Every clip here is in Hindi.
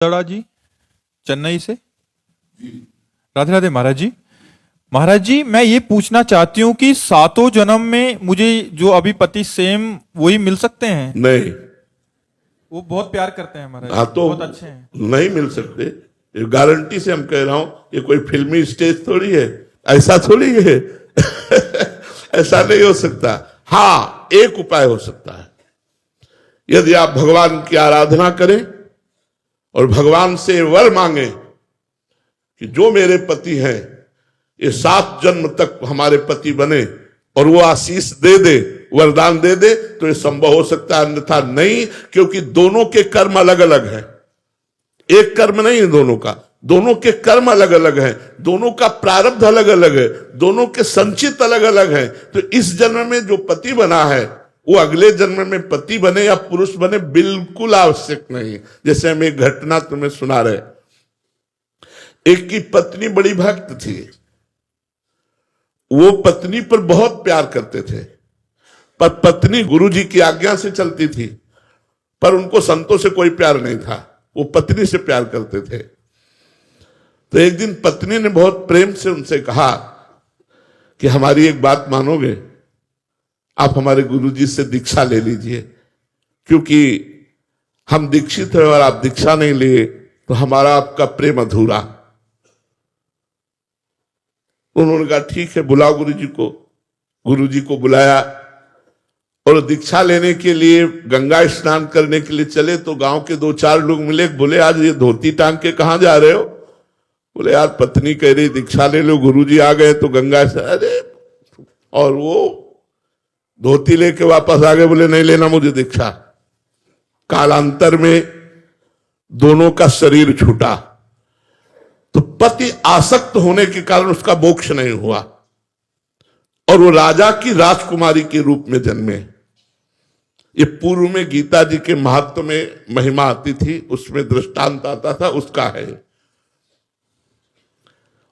दड़ा जी चेन्नई से। राधे राधे महाराज जी। महाराज जी, मैं ये पूछना चाहती हूँ कि सातों जन्म में मुझे जो अभी पति सेम वही मिल सकते हैं? नहीं, वो बहुत प्यार करते हैं महाराज। हाँ तो बहुत अच्छे हैं। नहीं मिल सकते। ये गारंटी से हम कह रहा हूं, ये कोई फिल्मी स्टेज थोड़ी है, ऐसा थोड़ी है। ऐसा नहीं हो सकता। हाँ, एक उपाय हो सकता है। यदि आप भगवान की आराधना करें और भगवान से वर मांगे कि जो मेरे पति हैं ये 7 जन्म तक हमारे पति बने, और वो आशीष दे दे, वरदान दे दे, तो ये संभव हो सकता है, अन्यथा नहीं। क्योंकि दोनों के कर्म अलग अलग हैं, एक कर्म नहीं है दोनों का। दोनों के कर्म अलग अलग हैं, दोनों का प्रारब्ध अलग अलग है, दोनों के संचित अलग अलग हैं। तो इस जन्म में जो पति बना है वो अगले जन्म में पति बने या पुरुष बने बिल्कुल आवश्यक नहीं। जैसे हम एक घटना तुम्हें सुना रहे, एक की पत्नी बड़ी भक्त थी, वो पत्नी पर बहुत प्यार करते थे, पर पत्नी गुरुजी की आज्ञा से चलती थी, पर उनको संतों से कोई प्यार नहीं था, वो पत्नी से प्यार करते थे। तो एक दिन पत्नी ने बहुत प्रेम से उनसे कहा कि हमारी एक बात मानोगे, आप हमारे गुरुजी से दीक्षा ले लीजिए, क्योंकि हम दीक्षित हैं और आप दीक्षा नहीं लिए तो हमारा आपका प्रेम अधूरा। उन्होंने कहा ठीक है, बुलाओ गुरुजी को। गुरुजी को बुलाया और दीक्षा लेने के लिए गंगा स्नान करने के लिए चले तो गांव के 2-4 लोग मिले। बोले आज ये धोती टांग के कहां जा रहे हो? बोले यार पत्नी कह रही दीक्षा ले लो, गुरुजी आ गए तो गंगा से। अरे, और वो धोती लेके वापस आ गए, बोले नहीं लेना मुझे दीक्षा। कालांतर में दोनों का शरीर छूटा। तो पति आसक्त होने के कारण उसका मोक्ष नहीं हुआ और वो राजा की राजकुमारी के रूप में जन्मे। ये पूर्व में गीता जी के महत्व में महिमा आती थी, उसमें दृष्टांत आता था, उसका है।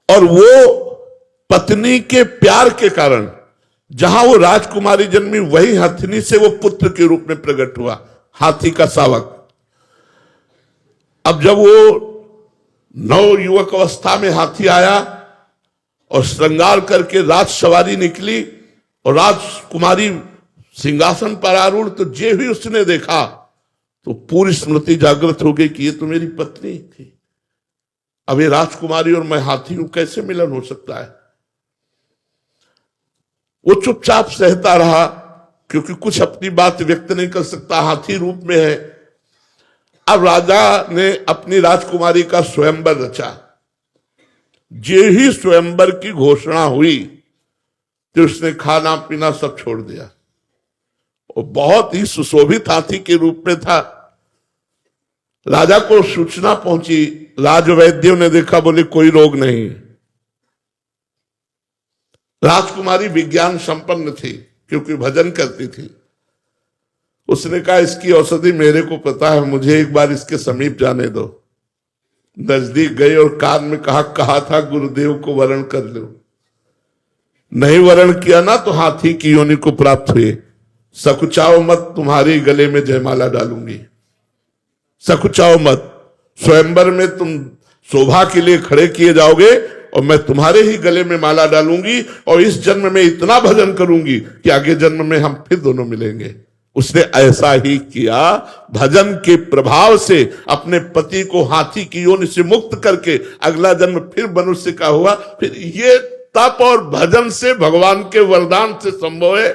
और वो पत्नी के प्यार के कारण जहां वो राजकुमारी जन्मी, वही हथिनी से वो पुत्र के रूप में प्रकट हुआ, हाथी का शावक। अब जब वो नव युवक अवस्था में हाथी आया और श्रृंगार करके राज सवारी निकली और राजकुमारी सिंहासन पर आरूढ़, तो जे भी उसने देखा तो पूरी स्मृति जागृत हो गई कि ये तो मेरी पत्नी थी। अब ये राजकुमारी और मैं हाथी हूं, कैसे मिलन हो सकता है? वो चुपचाप सहता रहा, क्योंकि कुछ अपनी बात व्यक्त नहीं कर सकता, हाथी रूप में है। अब राजा ने अपनी राजकुमारी का स्वयंवर रचा। जे ही स्वयंवर की घोषणा हुई तो उसने खाना पीना सब छोड़ दिया। वो बहुत ही सुशोभित हाथी के रूप में था। राजा को सूचना पहुंची, राजवैद्यों ने देखा, बोले कोई रोग नहीं। राजकुमारी विज्ञान संपन्न थी क्योंकि भजन करती थी। उसने कहा इसकी औषधि मेरे को पता है, मुझे एक बार इसके समीप जाने दो। नजदीक गए और कान में कहा था गुरुदेव को वरण कर लो। नहीं वरण किया ना तो हाथी की योनि को प्राप्त हुए। सकुचाओ मत, तुम्हारे गले में जयमाला डालूंगी। सकुचाओ मत, स्वयंवर में तुम शोभा के लिए खड़े किए जाओगे और मैं तुम्हारे ही गले में माला डालूंगी, और इस जन्म में इतना भजन करूंगी कि आगे जन्म में हम फिर दोनों मिलेंगे। उसने ऐसा ही किया। भजन के प्रभाव से अपने पति को हाथी की योनि से मुक्त करके अगला जन्म फिर मनुष्य का हुआ। फिर ये तप और भजन से, भगवान के वरदान से संभव है,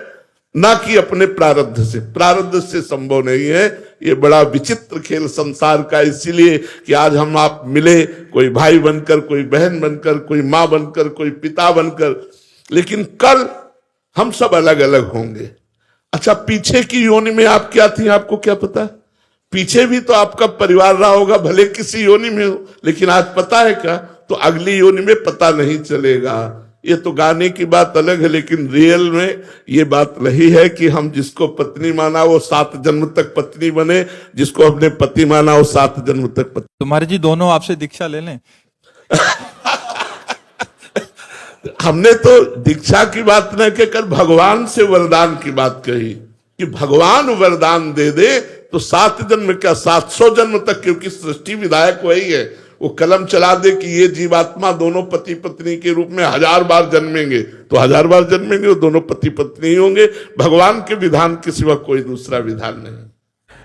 ना कि अपने प्रारब्ध से। प्रारब्ध से संभव नहीं है। ये बड़ा विचित्र खेल संसार का, इसीलिए कि आज हम आप मिले, कोई भाई बनकर, कोई बहन बनकर, कोई मां बनकर, कोई पिता बनकर, लेकिन कल हम सब अलग अलग होंगे। अच्छा, पीछे की योनि में आप क्या थी, आपको क्या पता? पीछे भी तो आपका परिवार रहा होगा, भले किसी योनि में हो, लेकिन आज पता है क्या? तो अगली योनि में पता नहीं चलेगा। ये तो गाने की बात अलग है, लेकिन रियल में ये बात रही है कि हम जिसको पत्नी माना वो 7 जन्म तक पत्नी बने, जिसको अपने पति माना वो 7 जन्म तक पत्नी। तुम्हारे जी दोनों आपसे दीक्षा ले लें। हमने तो दीक्षा की बात न कहकर भगवान से वरदान की बात कही कि भगवान वरदान दे दे तो 7 जन्म क्या 700 जन्म तक, क्योंकि सृष्टि विधायक वही है, वो कलम चला दे कि ये जीवात्मा दोनों पति पत्नी के रूप में 1000 बार जन्मेंगे तो 1000 बार जन्मेंगे, वो दोनों पति पत्नी ही होंगे। भगवान के विधान के सिवा कोई दूसरा विधान नहीं।